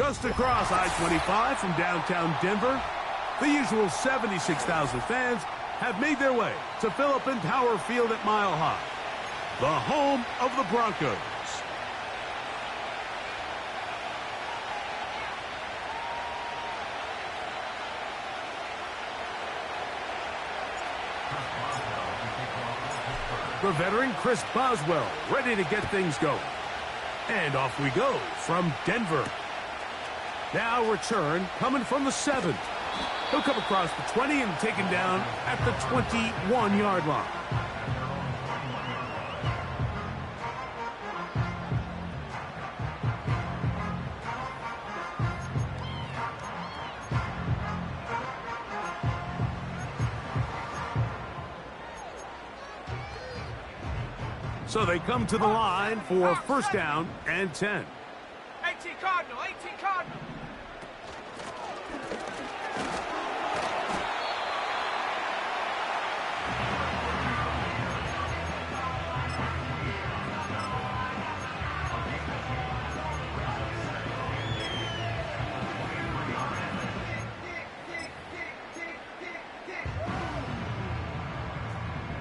Just across I-25 from downtown Denver, the usual 76,000 fans have made their way to Philip Power Field at Mile High, the home of the Broncos. The veteran Chris Boswell ready to get things going. And off we go from Denver. Now return coming from the 7. He'll come across the 20 and taken down at the 21-yard line. So they come to the line for first down and 10. 18 Cardinal, 18 Cardinal.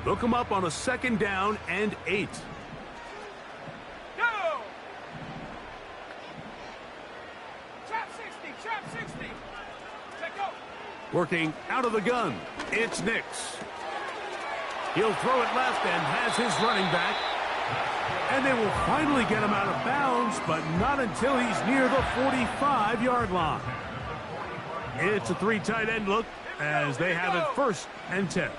They'll come up on a second down and 8. Go! Trap 60, trap 60. Let go. Working out of the gun, it's Nix. He'll throw it left and has his running back. And they will finally get him out of bounds, but not until he's near the 45-yard line. It's a 3 tight end look as they have it first and 10.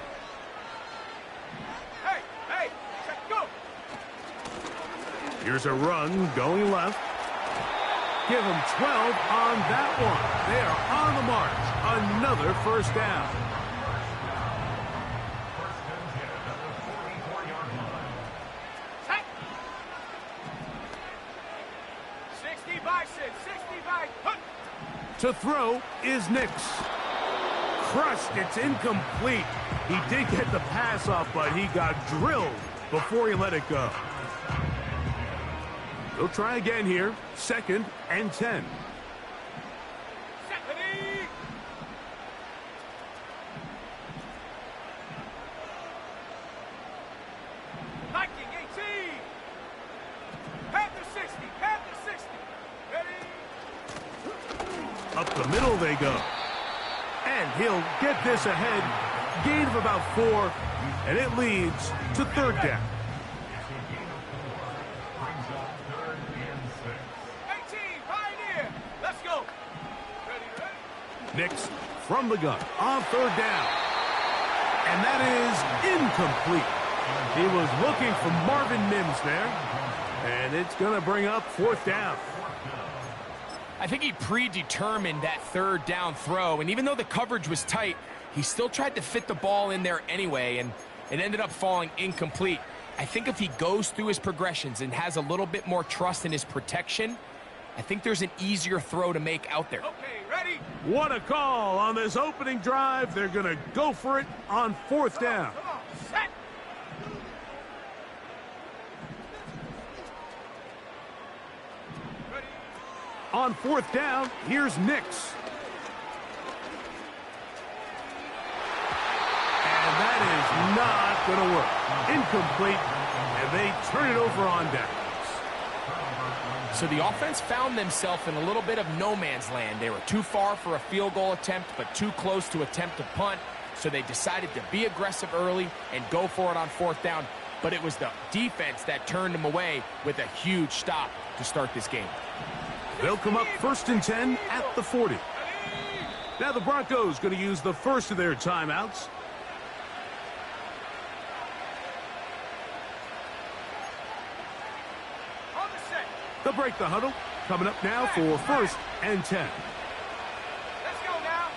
Here's a run going left. Give them 12 on that one. They are on the march. Another first down. Hey. 60 Bison, 60 Bison. To throw is Nix. Crushed, it's incomplete. He did get the pass off, but he got drilled before he let it go. They'll try again here. Second and 10. Viking 18. Panther 60. Panther 60. Ready? Up the middle they go. And he'll get this ahead. Gain of about 4. And it leads to third down. Nix from the gun on third down. And that is incomplete. He was looking for Marvin Mims there. And it's going to bring up fourth down. I think he predetermined that third down throw. And even though the coverage was tight, he still tried to fit the ball in there anyway. And it ended up falling incomplete. I think if he goes through his progressions and has a little bit more trust in his protection, I think there's an easier throw to make out there. Okay, ready? What a call on this opening drive. They're going to go for it on fourth down. Come on, set. Ready? On fourth down, here's Nix. And that is not going to work. Incomplete, and they turn it over on downs. So the offense found themselves in a little bit of no man's land. They were too far for a field goal attempt, but too close to attempt a punt. So they decided to be aggressive early and go for it on fourth down. But it was the defense that turned them away with a huge stop to start this game. They'll come up first and 10 at the 40. Now the Broncos going to use the first of their timeouts. They'll break the huddle. Coming up now for first and 10. Let's go now.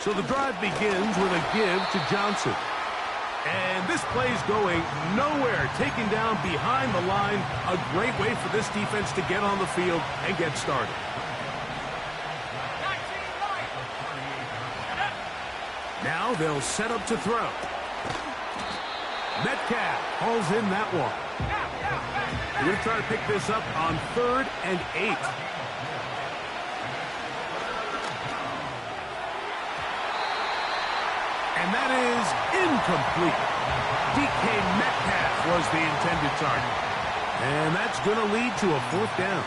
So the drive begins with a give to Johnson. And this play's going nowhere. Taken down behind the line. A great way for this defense to get on the field and get started. Now they'll set up to throw. Metcalf hauls in that one. We're going to try to pick this up on 3rd and 8. That is incomplete. DK Metcalf was the intended target. And that's going to lead to a 4th down.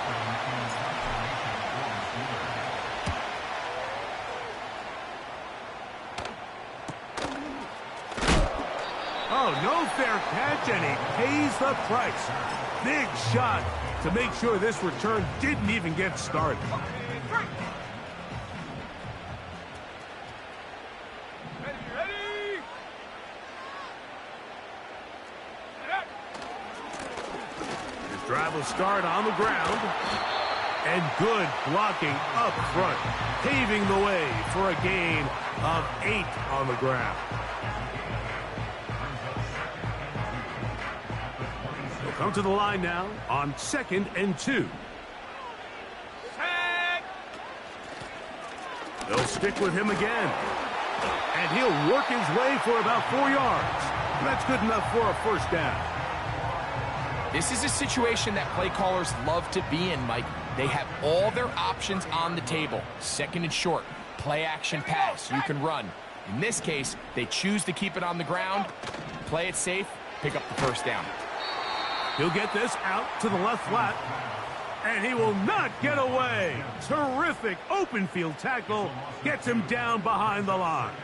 Oh, no fair catch, and he pays the price. Big shot to make sure this return didn't even get started. Drive will start on the ground. And good blocking up front, paving the way for a gain of 8 on the ground. They'll come to the line now on 2nd and 2. They'll stick with him again. And he'll work his way for about 4 yards. That's good enough for a 1st down. This is a situation that play callers love to be in, Mike. They have all their options on the table. 2nd and short, play action pass, you can run. In this case, they choose to keep it on the ground, play it safe, pick up the 1st down. He'll get this out to the left flat, and he will not get away. Terrific open field tackle, gets him down behind the line.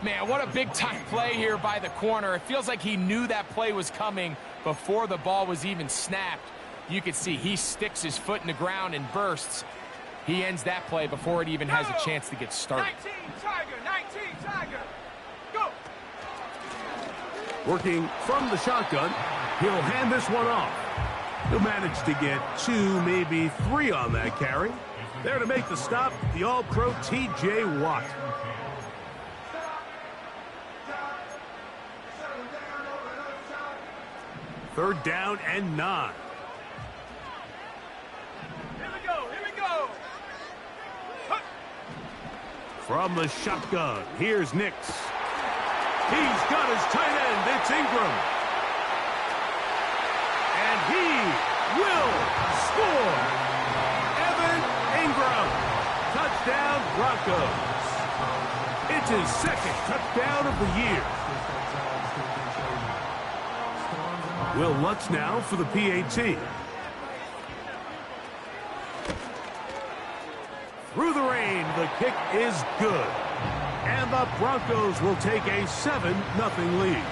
Man, what a big-time play here by the corner. It feels like he knew that play was coming before the ball was even snapped. You can see he sticks his foot in the ground and bursts. He ends that play before it even has a chance to get started. 19 Tiger, 19 Tiger. Go. Working from the shotgun, he'll hand this one off. He'll manage to get 2, maybe 3 on that carry. There to make the stop, the All-Pro T.J. Watt. Third down and 9. Here we go, here we go. From the shotgun, here's Nix. He's got his tight end, it's Ingram. And he will score. Evan Ingram. Touchdown, Broncos. It's his 2nd touchdown of the year. Will Lutz now for the PAT. Through the rain, the kick is good. And the Broncos will take a 7-0 lead.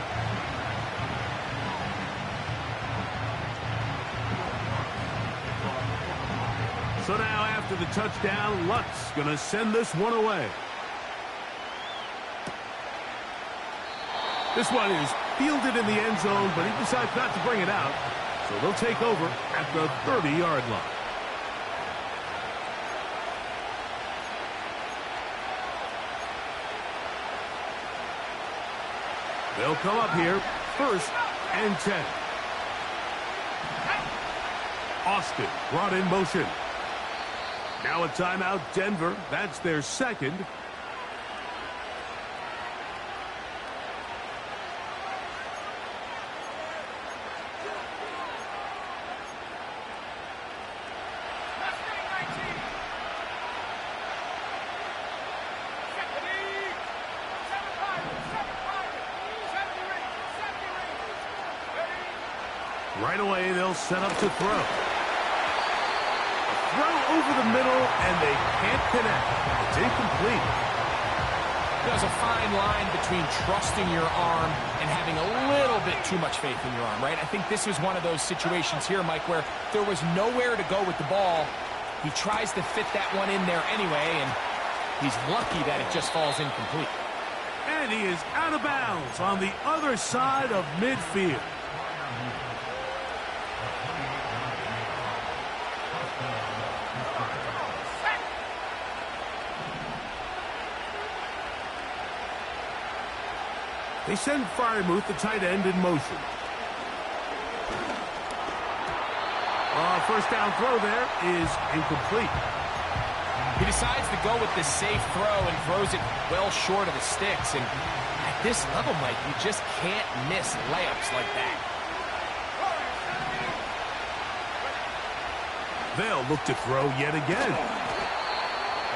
So now after the touchdown, Lutz going to send this one away. This one is fielded in the end zone, but he decides not to bring it out. So they'll take over at the 30-yard line. They'll come up here, 1st and 10. Austin brought in motion. Now a timeout, Denver. That's their 2nd. Right away, they'll set up to throw. Throw over the middle, and they can't connect. It's incomplete. There's a fine line between trusting your arm and having a little bit too much faith in your arm, right? I think this was one of those situations here, Mike, where there was nowhere to go with the ball. He tries to fit that one in there anyway, and he's lucky that it just falls incomplete. And he is out of bounds on the other side of midfield. They send Freiermuth, the tight end, in motion. First down throw there is incomplete. He decides to go with the safe throw and throws it well short of the sticks. And at this level, Mike, you just can't miss layups like that. They'll look to throw yet again.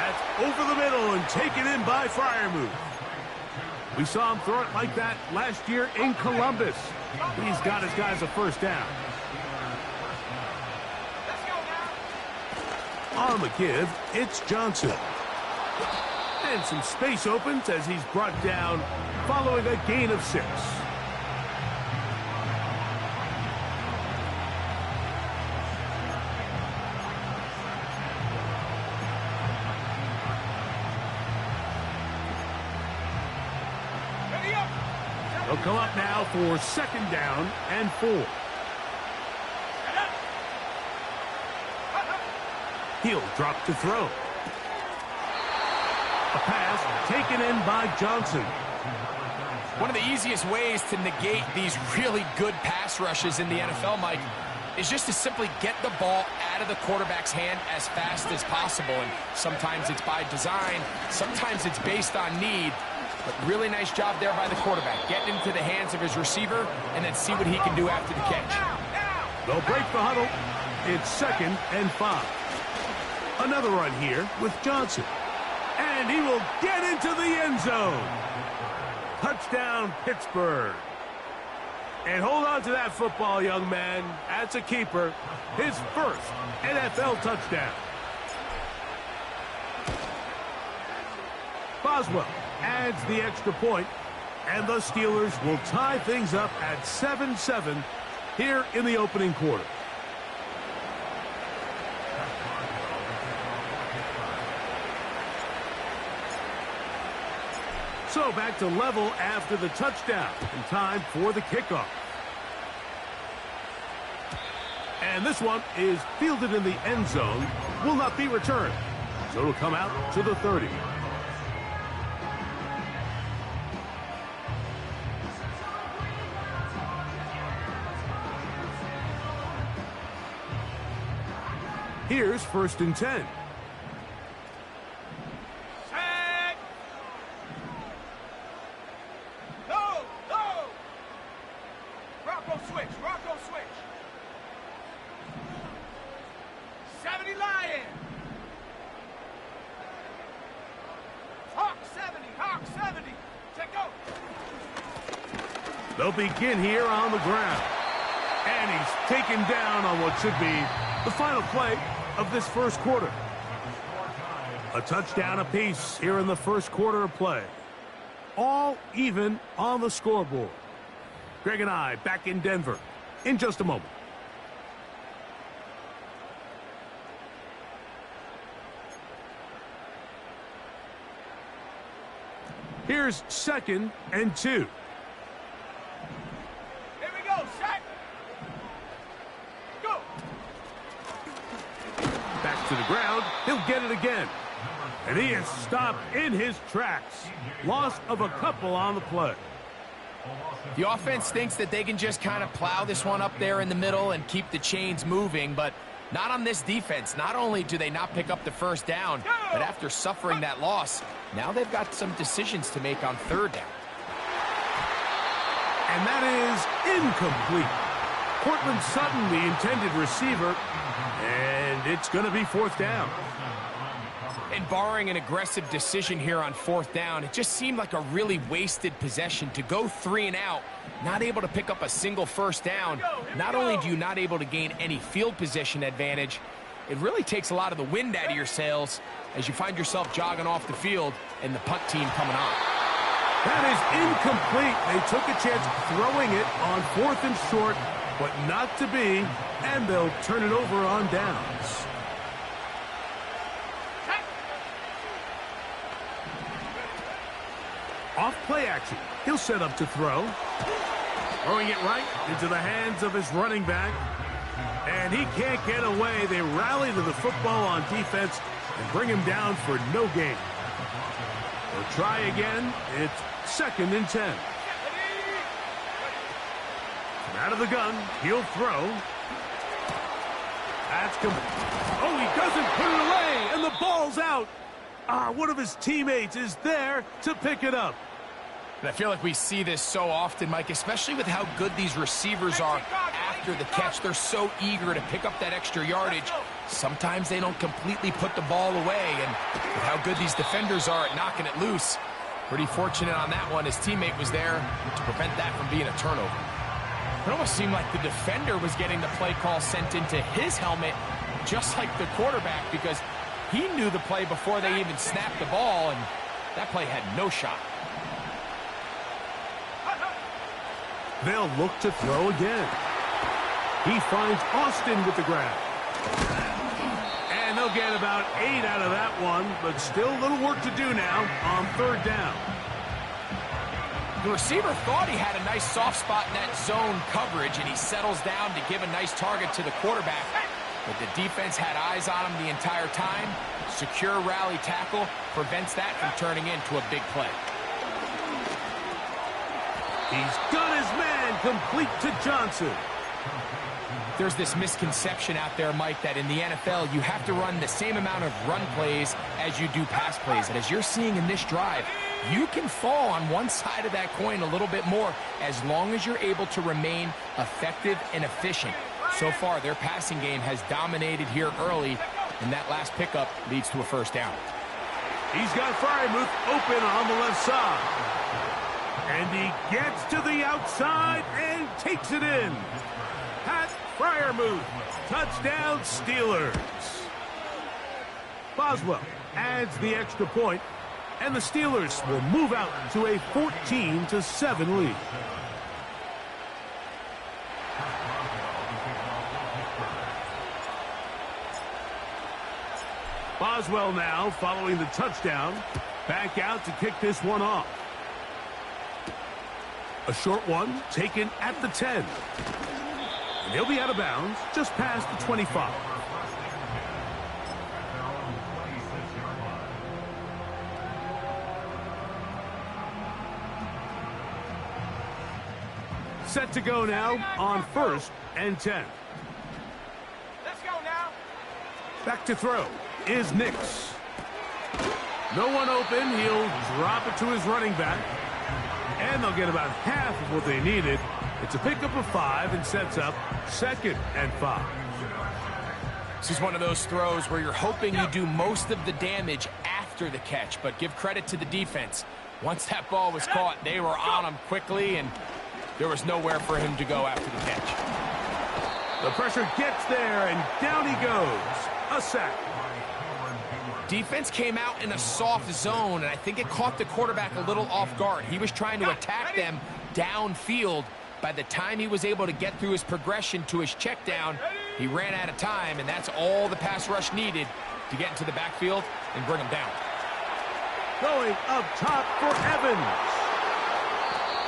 That's over the middle and taken in by Freiermuth. We saw him throw it like that last year in Columbus. He's got his guys a first down. On the give, it's Johnson. And some space opens as he's brought down following a gain of 6. They'll come up now for 2nd down and 4. He'll drop to throw. A pass taken in by Johnson. One of the easiest ways to negate these really good pass rushes in the NFL, Mike, is just to simply get the ball out of the quarterback's hand as fast as possible. And sometimes it's by design, sometimes it's based on need. But really nice job there by the quarterback, getting into the hands of his receiver and then see what he can do after the catch. They'll break the huddle. It's 2nd and 5. Another run here with Johnson. And he will get into the end zone. Touchdown, Pittsburgh. And hold on to that football, young man. That's a keeper. His first NFL touchdown. Boswell adds the extra point, and the Steelers will tie things up at 7-7 here in the opening quarter. So back to level after the touchdown, and time for the kickoff. And this one is fielded in the end zone, will not be returned. So it'll come out to the 30. Here's 1st and 10. Set. Go, go. Rocco switch, Rocco switch. 70 Lion. Hawk 70, Hawk 70. Check go. They'll begin here on the ground. And he's taken down on what should be the final play of this first quarter. A touchdown apiece here in the first quarter of play. All even on the scoreboard. Greg and I back in Denver in just a moment. Here's 2nd and 2. Here we go, set. Go. Back to the ground. He'll get it again. And he is stopped in his tracks. Loss of a couple on the play. The offense thinks that they can just kind of plow this one up there in the middle and keep the chains moving, but not on this defense. Not only do they not pick up the first down, but after suffering that loss, now they've got some decisions to make on 3rd down. And that is incomplete. Cortland Sutton, the intended receiver, and it's going to be 4th down. And barring an aggressive decision here on 4th down, it just seemed like a really wasted possession to go 3 and out, not able to pick up a single first down. Not only do you not able to gain any field position advantage, it really takes a lot of the wind out of your sails as you find yourself jogging off the field and the punt team coming on. That is incomplete. They took a chance throwing it on 4th and short, but not to be, and they'll turn it over on downs. Off play action. He'll set up to throw. Throwing it right into the hands of his running back. And he can't get away. They rally to the football on defense and bring him down for no gain. They'll try again. It's 2nd and 10. From out of the gun, he'll throw. That's oh, he doesn't put it away, and the ball's out. One of his teammates is there to pick it up. And I feel like we see this so often, Mike, especially with how good these receivers are after the catch. They're so eager to pick up that extra yardage. Sometimes they don't completely put the ball away, and with how good these defenders are at knocking it loose, Pretty fortunate on that one. His teammate was there to prevent that from being a turnover. It almost seemed like the defender was getting the play call sent into his helmet, just like the quarterback, because he knew the play before they even snapped the ball, and that play had no shot. They'll look to throw again. He finds Austin with the grab. And they'll get about 8 out of that one, but still a little work to do now on third down. The receiver thought he had a nice soft spot in that zone coverage, and he settles down to give a nice target to the quarterback. But the defense had eyes on him the entire time. Secure rally tackle prevents that from turning into a big play. He's got his man complete to Johnson. There's this misconception out there, Mike, that in the NFL you have to run the same amount of run plays as you do pass plays. And as you're seeing in this drive, you can fall on one side of that coin a little bit more as long as you're able to remain effective and efficient. So far, their passing game has dominated here early, and that last pickup leads to a first down. He's got Freiermuth open on the left side. And he gets to the outside and takes it in. Pat Freiermuth, touchdown Steelers. Boswell adds the extra point, and the Steelers will move out to a 14-7 lead. Boswell now following the touchdown, back out to kick this one off. A short one taken at the 10. And he'll be out of bounds just past the 25. Set to go now on 1st and 10. Let's go now. Back to throw is Nix. No one open. He'll drop it to his running back. And they'll get about half of what they needed. It's a pickup of 5 and sets up 2nd and 5. This is one of those throws where you're hoping you do most of the damage after the catch, but give credit to the defense. Once that ball was caught, they were on him quickly, and there was nowhere for him to go after the catch. The pressure gets there, and down he goes. A sack. Defense came out in a soft zone, and I think it caught the quarterback a little off guard. He was trying to attack them downfield. By the time he was able to get through his progression to his check down, he ran out of time, and that's all the pass rush needed to get into the backfield and bring him down. Going up top for Evans.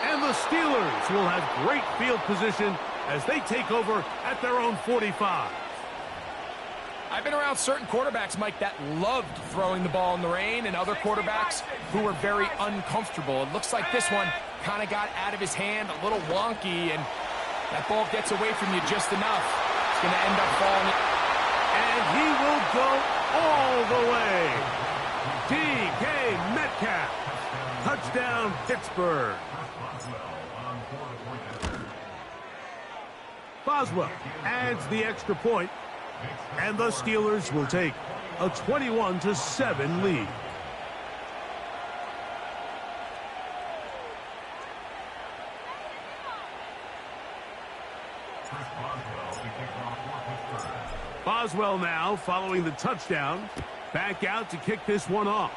And the Steelers will have great field position as they take over at their own 45. I've been around certain quarterbacks, Mike, that loved throwing the ball in the rain, and other quarterbacks who were very uncomfortable. It looks like this one kind of got out of his hand, a little wonky, and that ball gets away from you just enough. It's going to end up falling. And he will go all the way. DK Metcalf. Touchdown, Pittsburgh. Boswell adds the extra point. And the Steelers will take a 21-7 lead. Boswell now following the touchdown. Back out to kick this one off.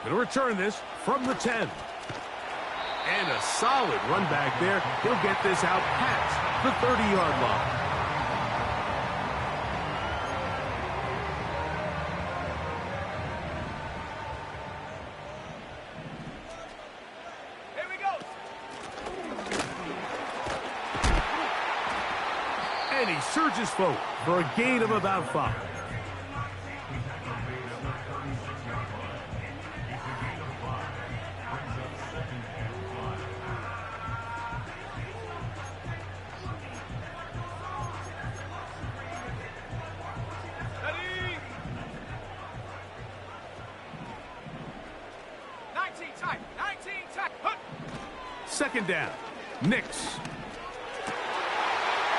Going to return this from the 10. And a solid run back there. He'll get this out past the 30-yard line. And he surges forward for a gain of about 5. Ready? 19 tight. 19 tight. Hut. 2nd down. Nix.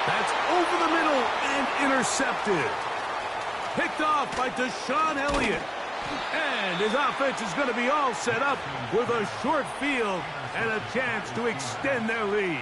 That's over the middle and intercepted. Picked off by Deshaun Elliott. And his offense is going to be all set up with a short field and a chance to extend their lead.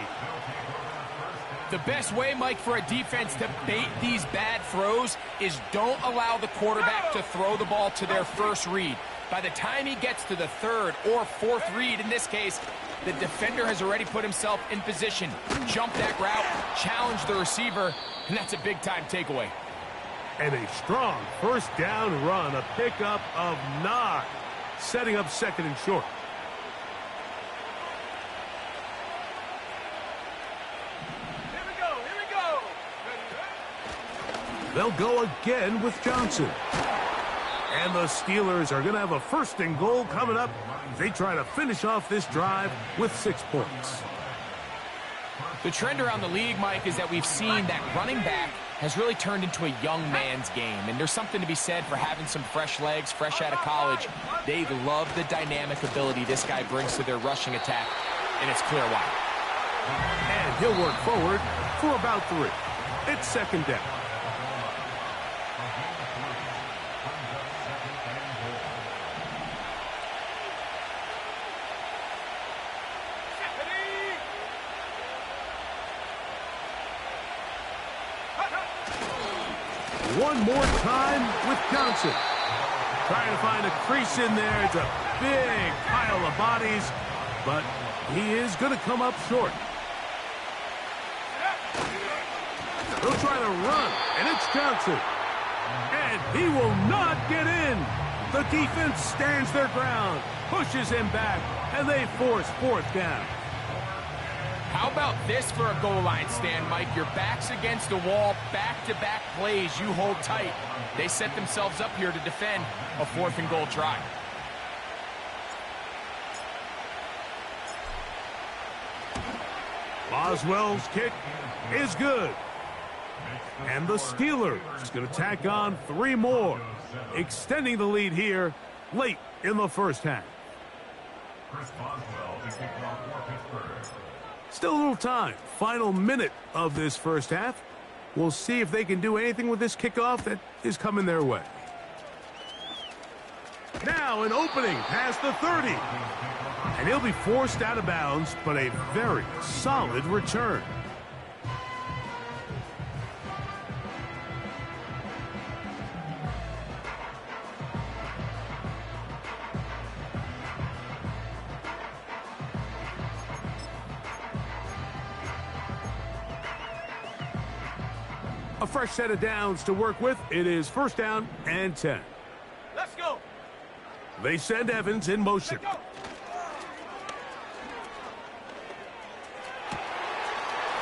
The best way, Mike, for a defense to bait these bad throws is don't allow the quarterback to throw the ball to their first read. By the time he gets to the third or fourth read, in this case, the defender has already put himself in position, jump that route, challenge the receiver, and that's a big-time takeaway. And a strong first down run, a pickup of 9, setting up second and short. They'll go again with Johnson. And the Steelers are going to have a first and goal coming up. They try to finish off this drive with 6 points. The trend around the league, Mike, is that we've seen that running back has really turned into a young man's game. And there's something to be said for having some fresh legs, fresh out of college. They love the dynamic ability this guy brings to their rushing attack, and it's clear why. And he'll work forward for about 3. It's second down. One more time with Johnson. Trying to find a crease in there. It's a big pile of bodies, but he is going to come up short. They'll try to run, and it's Johnson. And he will not get in. The defense stands their ground, pushes him back, and they force 4th down. How about this for a goal line stand, Mike? Your back's against the wall, back-to-back plays, you hold tight. They set themselves up here to defend a 4th and goal try. Boswell's kick is good. And the Steelers going to tack on 3 more, extending the lead here late in the first half. Still a little time. Final minute of this first half. We'll see if they can do anything with this kickoff that is coming their way. Now an opening past the 30. And he'll be forced out of bounds, but a very solid return. A fresh set of downs to work with. It is first down and 10. Let's go. They send Evans in motion.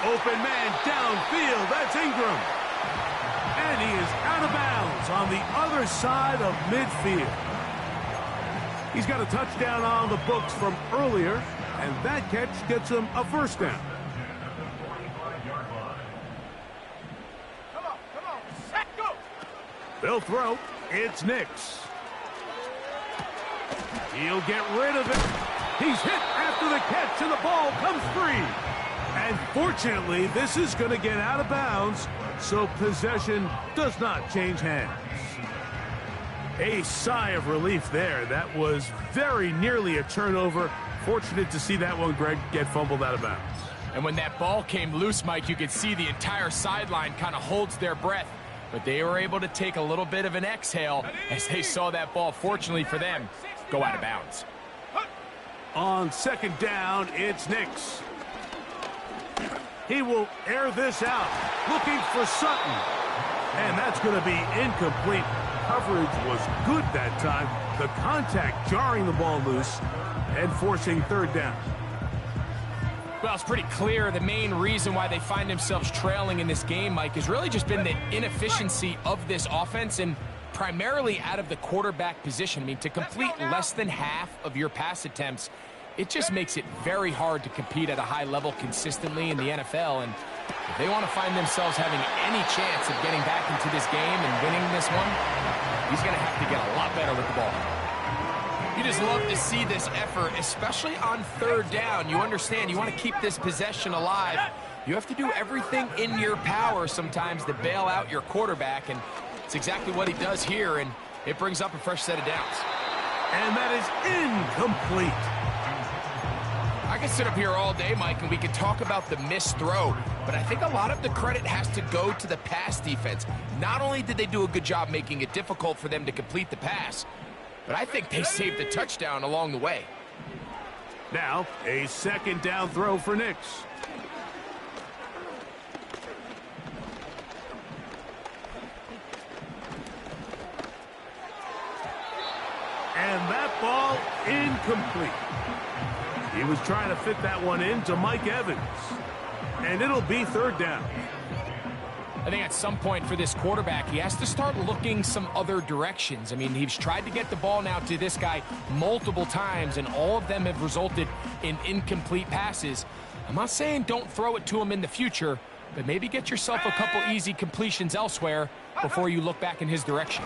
Open man downfield. That's Ingram. And he is out of bounds on the other side of midfield. He's got a touchdown on the books from earlier, and that catch gets him a first down. They'll throw. It's Nix. He'll get rid of it. He's hit after the catch, and the ball comes free. And fortunately, this is going to get out of bounds, so possession does not change hands. A sigh of relief there. That was very nearly a turnover. Fortunate to see that one, Greg, get fumbled out of bounds. And when that ball came loose, Mike, you could see the entire sideline kind of holds their breath. But they were able to take a little bit of an exhale as they saw that ball, fortunately for them, go out of bounds. On second down, it's Nix. He will air this out, looking for Sutton. And that's going to be incomplete. Coverage was good that time. The contact jarring the ball loose and forcing third down. Well, it's pretty clear the main reason why they find themselves trailing in this game, Mike, has really just been the inefficiency of this offense and primarily out of the quarterback position. I mean, to complete less than half of your pass attempts, it just makes it very hard to compete at a high level consistently in the NFL. And if they want to find themselves having any chance of getting back into this game and winning this one, he's going to have to get a lot better with the ball. You just love to see this effort, especially on third down. You understand, you want to keep this possession alive. You have to do everything in your power sometimes to bail out your quarterback, and it's exactly what he does here. And It brings up a fresh set of downs. And that is incomplete. I can sit up here all day, Mike, and we can talk about the missed throw, but I think a lot of the credit has to go to the pass defense. Not only did they do a good job making it difficult for them to complete the pass, but I think they saved the touchdown along the way. Now, a second down throw for Knicks. And that ball incomplete. He was trying to fit that one in to Mike Evans. And it'll be third down. I think at some point for this quarterback, he has to start looking some other directions. I mean, he's tried to get the ball now to this guy multiple times, and all of them have resulted in incomplete passes. I'm not saying don't throw it to him in the future, but maybe get yourself a couple easy completions elsewhere before you look back in his direction.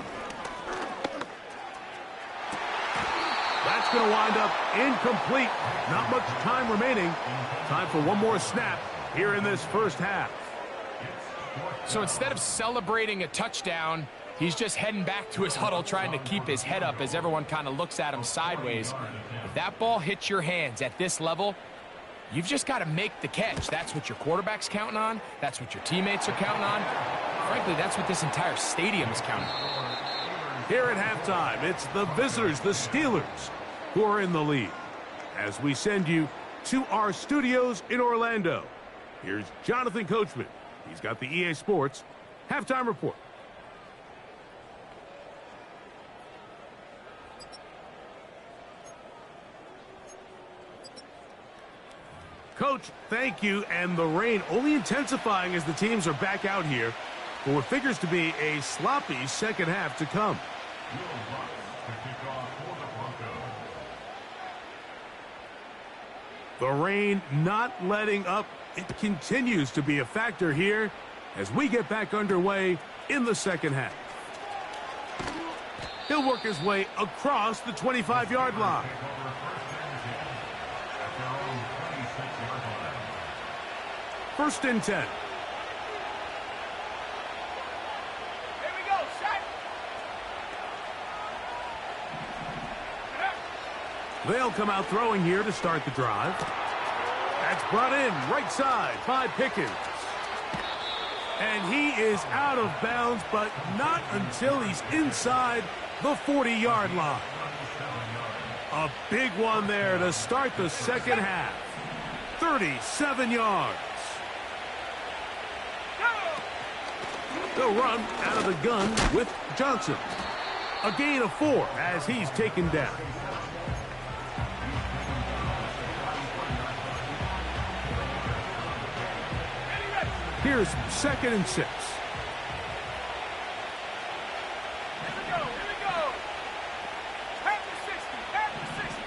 That's going to wind up incomplete. Not much time remaining. Time for one more snap here in this first half. So instead of celebrating a touchdown, he's just heading back to his huddle trying to keep his head up as everyone kind of looks at him sideways. If that ball hits your hands at this level, you've just got to make the catch. That's what your quarterback's counting on. That's what your teammates are counting on. Frankly, that's what this entire stadium is counting on. Here at halftime, it's the visitors, the Steelers, who are in the lead. As we send you to our studios in Orlando, here's Jonathan Coachman. He's got the EA Sports Halftime Report. Coach, thank you. And the rain only intensifying as the teams are back out here for what figures to be a sloppy second half to come. The rain not letting up. It continues to be a factor here as we get back underway in the second half. He'll work his way across the 25-yard line. First and 10. Here we go, set. They'll come out throwing here to start the drive. That's brought in right side by Pickens. And he is out of bounds, but not until he's inside the 40-yard line. A big one there to start the second half. 37 yards. They'll run out of the gun with Johnson. A gain of 4 as he's taken down. Here's second and 6. Here we go, here we go. At the 60, at the 60.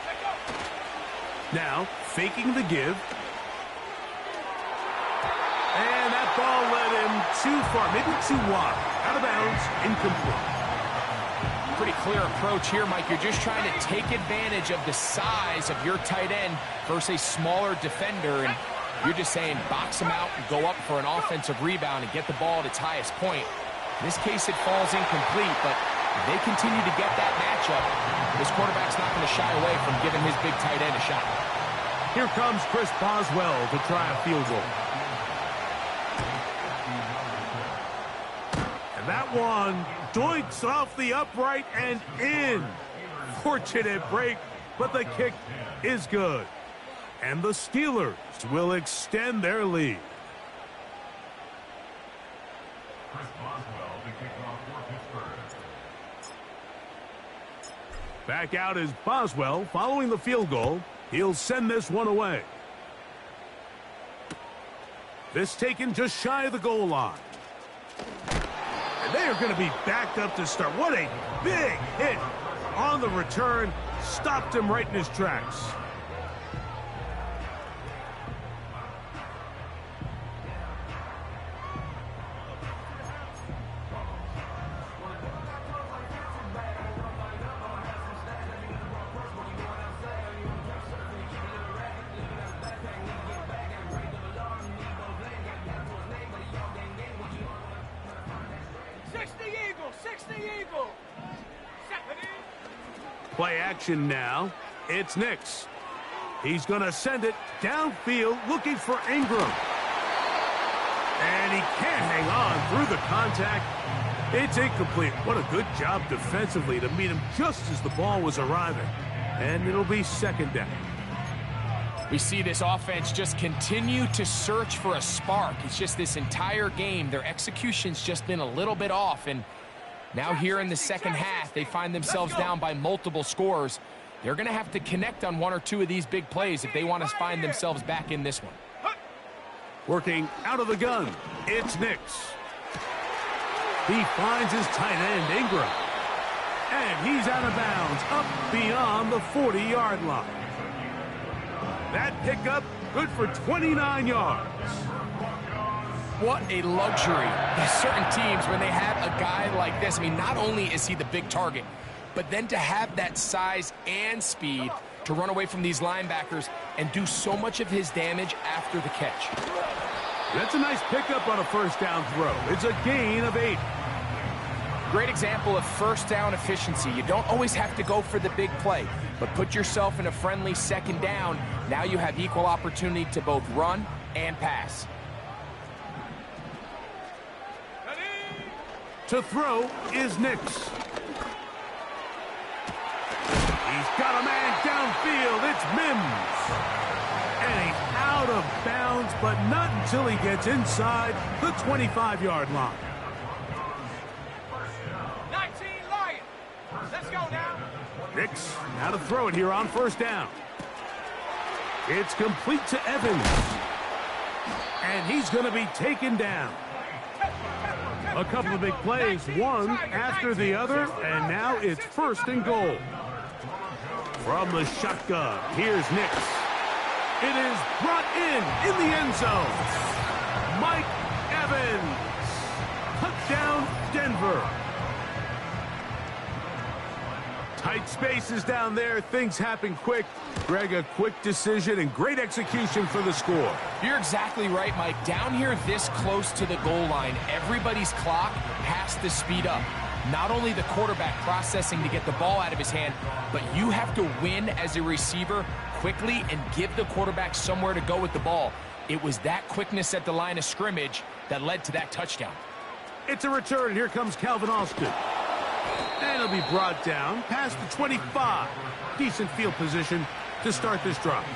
Let go. Now, faking the give. And that ball led him too far, maybe too wide. Out of bounds, incomplete. Pretty clear approach here, Mike. You're just trying to take advantage of the size of your tight end versus a smaller defender, and you're just saying box him out and go up for an offensive rebound and get the ball at its highest point. In this case, it falls incomplete, but if they continue to get that matchup, this quarterback's not going to shy away from giving his big tight end a shot. Here comes Chris Boswell to try a field goal. And that one doinks off the upright and in. Fortunate break, but the kick is good. And the Steelers will extend their lead. Back out is Boswell following the field goal. He'll send this one away. This taken just shy of the goal line. And they are going to be backed up to start. What a big hit on the return. Stopped him right in his tracks. Play action now. It's Nix. He's going to send it downfield looking for Ingram. And he can't hang on through the contact. It's incomplete. What a good job defensively to meet him just as the ball was arriving. And it'll be second down. We see this offense just continue to search for a spark. It's just this entire game, their execution's just been a little bit off. And now here in the second half, they find themselves down by multiple scores. They're going to have to connect on one or two of these big plays if they want to find themselves back in this one. Working out of the gun, it's Nix. He finds his tight end, Ingram. And he's out of bounds, up beyond the 40-yard line. That pickup, good for 29 yards. What a luxury. There's certain teams, when they have a guy like this, I mean, not only is he the big target, but then to have that size and speed to run away from these linebackers and do so much of his damage after the catch. That's a nice pickup on a first down throw. It's a gain of 8. Great example of first down efficiency. You don't always have to go for the big play, but put yourself in a friendly second down. Now you have equal opportunity to both run and pass. To throw is Nix. He's got a man downfield. It's Mims. And he's out of bounds, but not until he gets inside the 25-yard line. 19 Lions. Let's go now. Nix now to throw it here on first down. It's complete to Evans. And he's going to be taken down. A couple of big plays, one after the other, and now it's first and goal. From the shotgun, here's Nix. It is brought in the end zone. Mike Evans. Touchdown, Denver. Tight spaces down there. Things happen quick. Greg, a quick decision and great execution for the score. You're exactly right, Mike. Down here this close to the goal line, everybody's clock has to speed up. Not only the quarterback processing to get the ball out of his hand, but you have to win as a receiver quickly and give the quarterback somewhere to go with the ball. It was that quickness at the line of scrimmage that led to that touchdown. It's a return. Here comes Calvin Austin. And he'll be brought down past the 25. Decent field position to start this drive.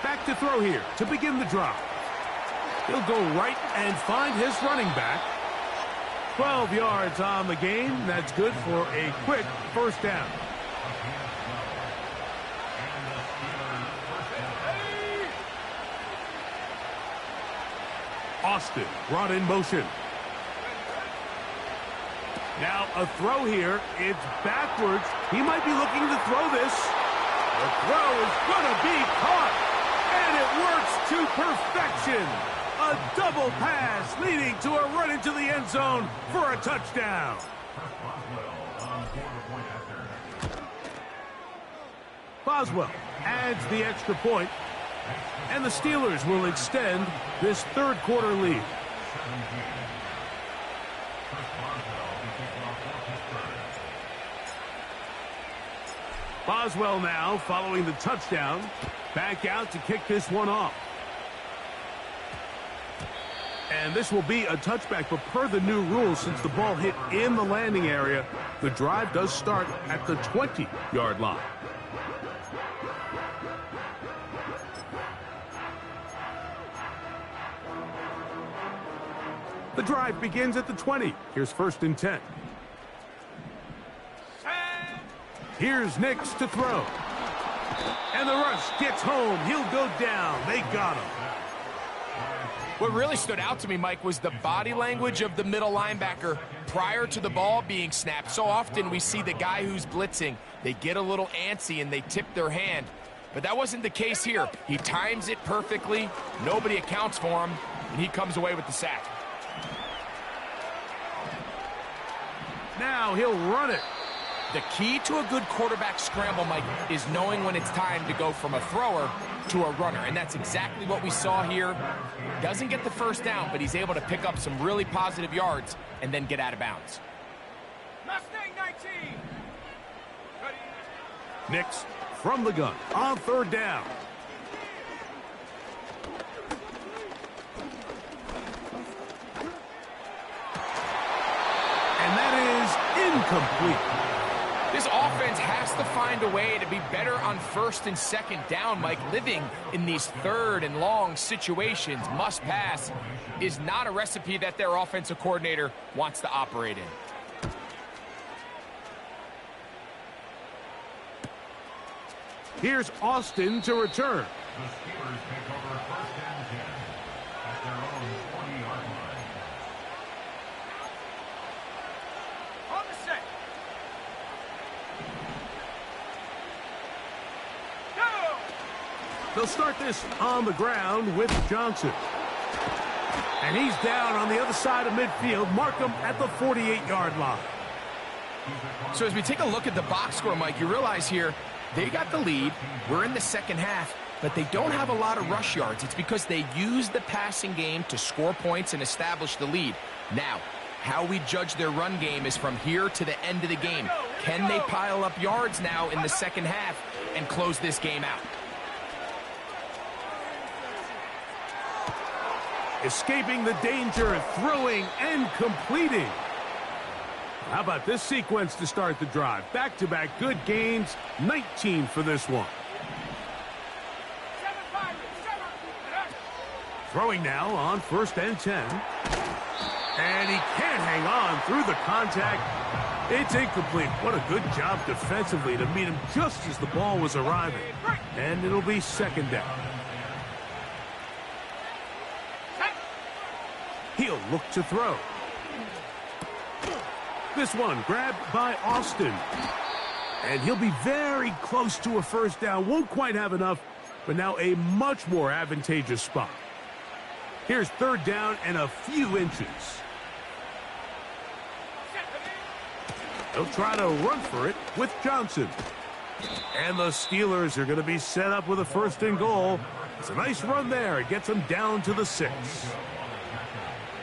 Back to throw here to begin the drive. He'll go right and find his running back. 12 yards on the game. That's good for a quick first down. Austin brought in motion. Now a throw here. It's backwards. He might be looking to throw this. The throw is going to be caught. And it works to perfection. A double pass leading to a run into the end zone for a touchdown. Boswell adds the extra point. And the Steelers will extend this third quarter lead. Boswell now following the touchdown. Back out to kick this one off. And this will be a touchback, but per the new rules, since the ball hit in the landing area, the drive does start at the 20-yard line. The drive begins at the 20. Here's first and 10. Here's Nix to throw. And the rush gets home. He'll go down. They got him. What really stood out to me, Mike, was the body language of the middle linebacker prior to the ball being snapped. So often we see the guy who's blitzing, they get a little antsy and they tip their hand. But that wasn't the case here. He times it perfectly. Nobody accounts for him, and he comes away with the sack. Now he'll run it. The key to a good quarterback scramble, Mike, is knowing when it's time to go from a thrower to a runner, and that's exactly what we saw here. Doesn't get the first down, but he's able to pick up some really positive yards and then get out of bounds. Mustang 19. Nix from the gun on third down. And that is incomplete. This offense has to find a way to be better on first and second down, Mike. Living in these third and long situations, must pass, is not a recipe that their offensive coordinator wants to operate in. Here's Austin to return. The Steelers take over first and 10 at their own 20-yard line. On the set. Go! They'll start this on the ground with Johnson. And he's down on the other side of midfield. Mark him at the 48-yard line. So as we take a look at the box score, Mike, you realize here, they got the lead. We're in the second half, but they don't have a lot of rush yards. It's because they use the passing game to score points and establish the lead. Now, how we judge their run game is from here to the end of the game. Can they pile up yards now in the second half and close this game out? Escaping the danger, throwing and completing. How about this sequence to start the drive? Back-to-back good gains, 19 for this one. 7-5, 7. Throwing now on first and 10. And he can't hang on through the contact. It's incomplete. What a good job defensively to meet him just as the ball was arriving. And it'll be second down. He'll look to throw. This one grabbed by Austin. And he'll be very close to a first down. Won't quite have enough, but now a much more advantageous spot. Here's third down and a few inches. They'll try to run for it with Johnson. And the Steelers are going to be set up with a first and goal. It's a nice run there. It gets them down to the 6.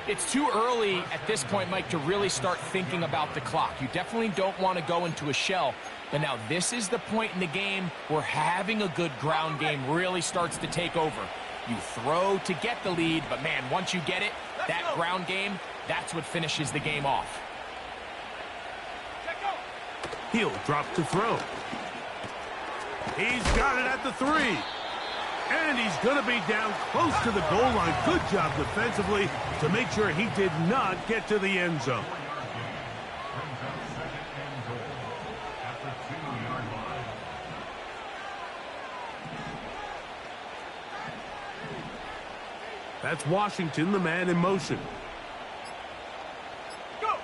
It's too early at this point, Mike, to really start thinking about the clock. You definitely don't want to go into a shell. But now this is the point in the game where having a good ground game really starts to take over. You throw to get the lead, but man, once you get it, that ground game, that's what finishes the game off. He'll drop to throw. He's got it at the 3. And he's going to be down close to the goal line. Good job defensively to make sure he did not get to the end zone. That's Washington, the man in motion. Go!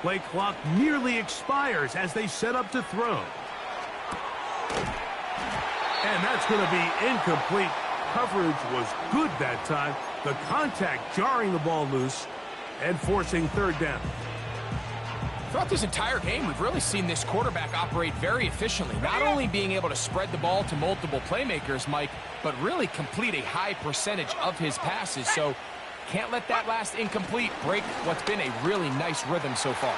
Play clock nearly expires as they set up to throw. And that's going to be incomplete. Coverage was good that time. The contact jarring the ball loose and forcing third down. Throughout this entire game, we've really seen this quarterback operate very efficiently, not only being able to spread the ball to multiple playmakers, Mike, but really complete a high percentage of his passes. So can't let that last incomplete break what's been a really nice rhythm so far.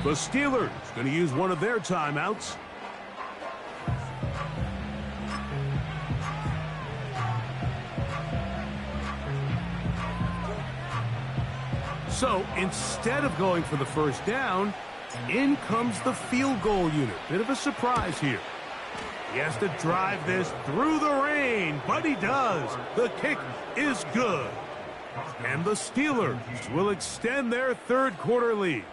The Steelers going to use one of their timeouts. So instead of going for the first down, in comes the field goal unit. Bit of a surprise here. He has to drive this through the rain, but he does. The kick is good. And the Steelers will extend their third quarter lead.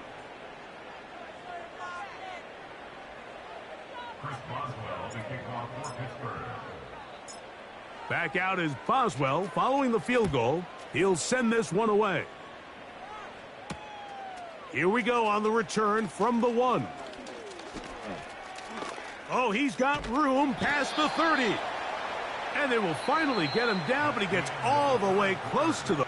Back out is Boswell following the field goal. He'll send this one away. Here we go on the return from the 1. Oh, he's got room past the 30. And they will finally get him down, but he gets all the way close to the...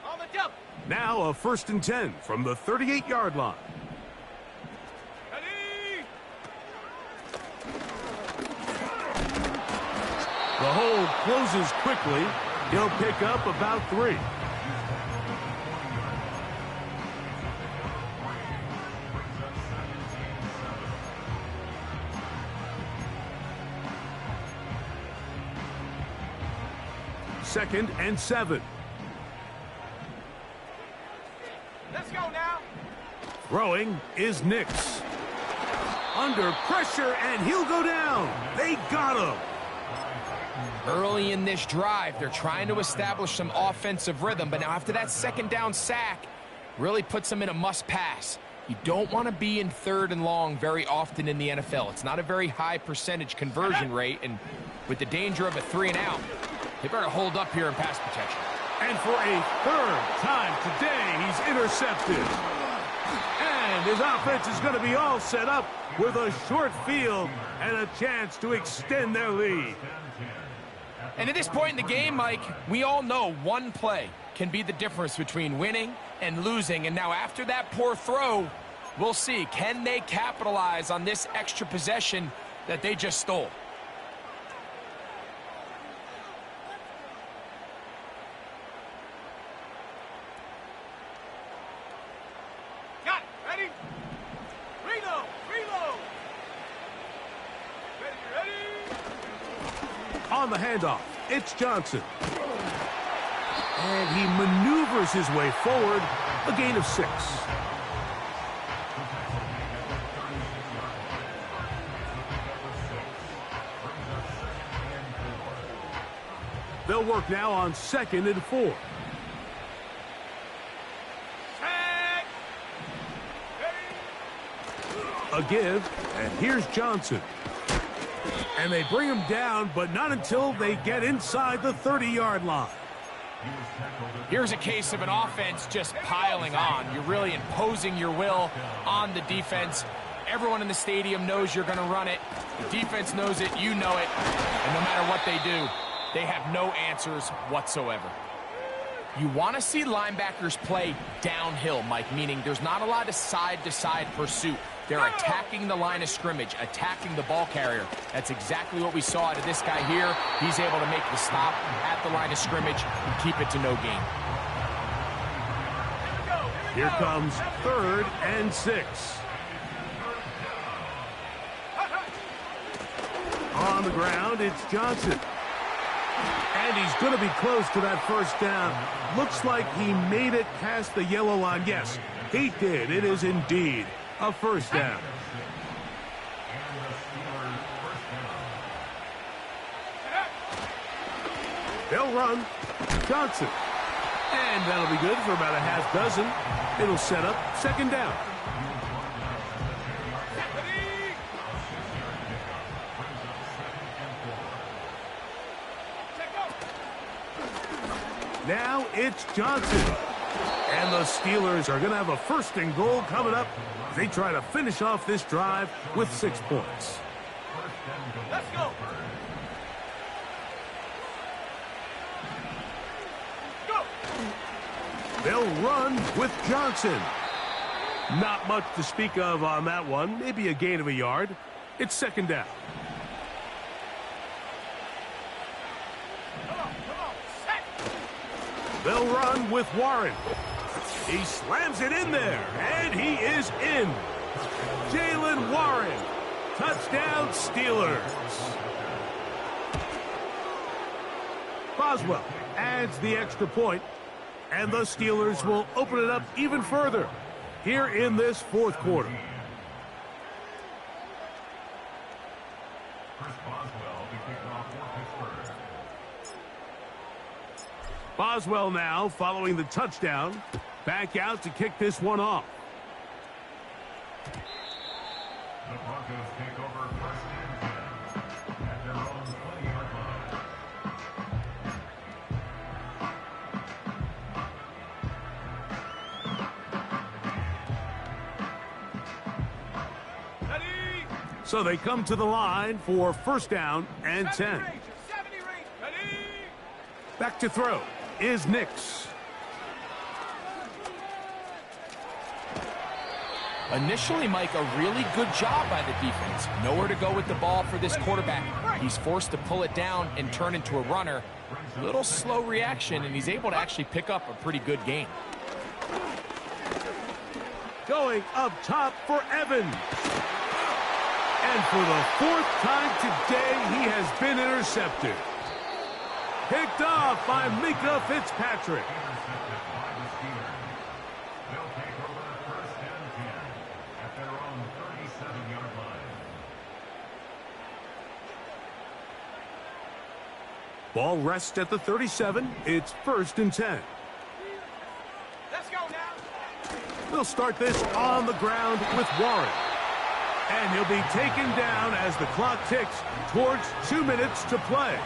On the double. Now a 1st and 10 from the 38-yard line. Ready? The hole closes quickly. He'll pick up about 3. Second and 7. Let's go now. Throwing is Nix. Under pressure, and he'll go down. They got him. Early in this drive, they're trying to establish some offensive rhythm, but now after that 2nd down sack, really puts them in a must-pass. You don't want to be in 3rd and long very often in the NFL. It's not a very high percentage conversion rate, and with the danger of a 3-and-out, they better hold up here in pass protection. And for a 3rd time today, he's intercepted. And his offense is going to be all set up with a short field and a chance to extend their lead. And at this point in the game, Mike, we all know one play can be the difference between winning and losing. And now after that poor throw, we'll see, can they capitalize on this extra possession that they just stole? Got it. Ready? Reload. Reload. Ready? On the handoff, it's Johnson. And he maneuvers his way forward, a gain of 6. They'll work now on 2nd and 4. Set. Ready? A give, and here's Johnson. And they bring him down, but not until they get inside the 30-yard line. Here's a case of an offense just piling on. You're really imposing your will on the defense. Everyone in the stadium knows you're going to run it. The defense knows it, you know it. And no matter what they do, they have no answers whatsoever. You want to see linebackers play downhill, Mike, meaning there's not a lot of side-to-side pursuit. They're attacking the line of scrimmage, attacking the ball carrier. That's exactly what we saw out of this guy here. He's able to make the stop at the line of scrimmage and keep it to no gain. Here comes 3rd and 6. On the ground, it's Johnson. And he's going to be close to that 1st down. Looks like he made it past the yellow line. Yes, he did. It is indeed a 1st down. They'll run. Johnson. And that'll be good for about a half dozen. It'll set up 2nd down. Now it's Johnson. And the Steelers are going to have a 1st and goal coming up. They try to finish off this drive with 6 points. Let's go. Go. They'll run with Johnson. Not much to speak of on that one. Maybe a gain of a yard. It's 2nd down. Come on. Set. They'll run with Warren. He slams it in there, and he is in. Jalen Warren. Touchdown, Steelers. Boswell adds the extra point, and the Steelers will open it up even further here in this 4th quarter. Chris Boswell, the kickoff for Pittsburgh. Boswell now following the touchdown. Back out to kick this one off. The Broncos take over first and 10 at their own 20-yard line. Ready? So they come to the line for first down and 10. 70 range. Ready? Back to throw is Nix. Initially, Mike, a really good job by the defense. Nowhere to go with the ball for this quarterback. He's forced to pull it down and turn into a runner. Little slow reaction, and he's able to actually pick up a pretty good gain. Going up top for Evans. And for the fourth time today, he has been intercepted. Picked off by Mika Fitzpatrick. Intercepted by the Steelers. They'll take over first and 10 at their own 37-yard line. Ball rests at the 37. It's first and 10. Let's go now. They'll start this on the ground with Warren. And he'll be taken down as the clock ticks towards 2 minutes to play.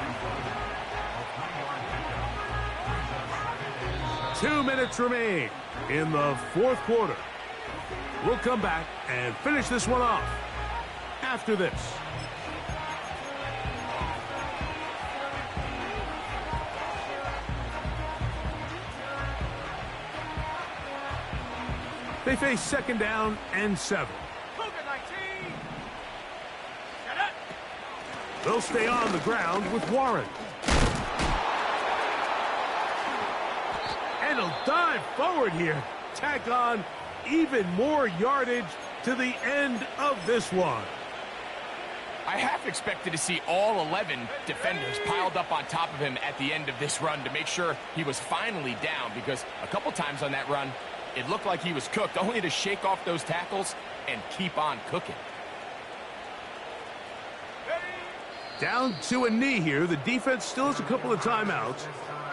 2 minutes remain in the fourth quarter. We'll come back and finish this one off after this. They face second down and 7. Cougar 19. Get it. They'll stay on the ground with Warren. And he'll dive forward here. Tack on even more yardage to the end of this one. I half expected to see all 11 defenders piled up on top of him at the end of this run to make sure he was finally down, because a couple times on that run, it looked like he was cooked, only to shake off those tackles and keep on cooking. Down to a knee here. The defense still has a couple of timeouts.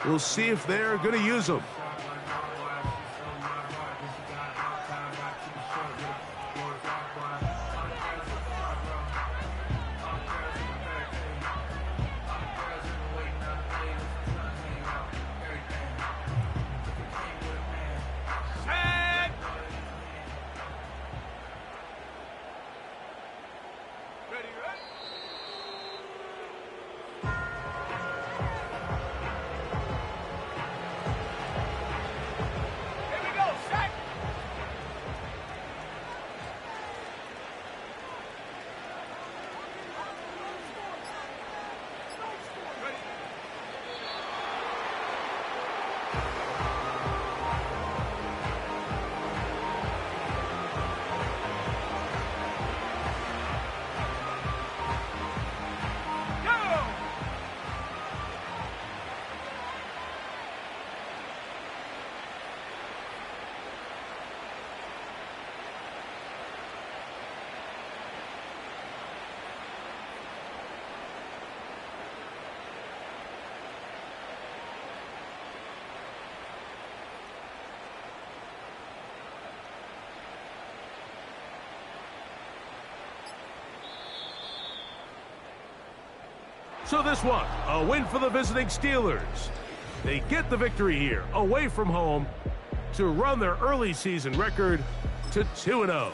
We'll see if they're going to use them. So this one, a win for the visiting Steelers. They get the victory here, away from home, to run their early season record to 2-0.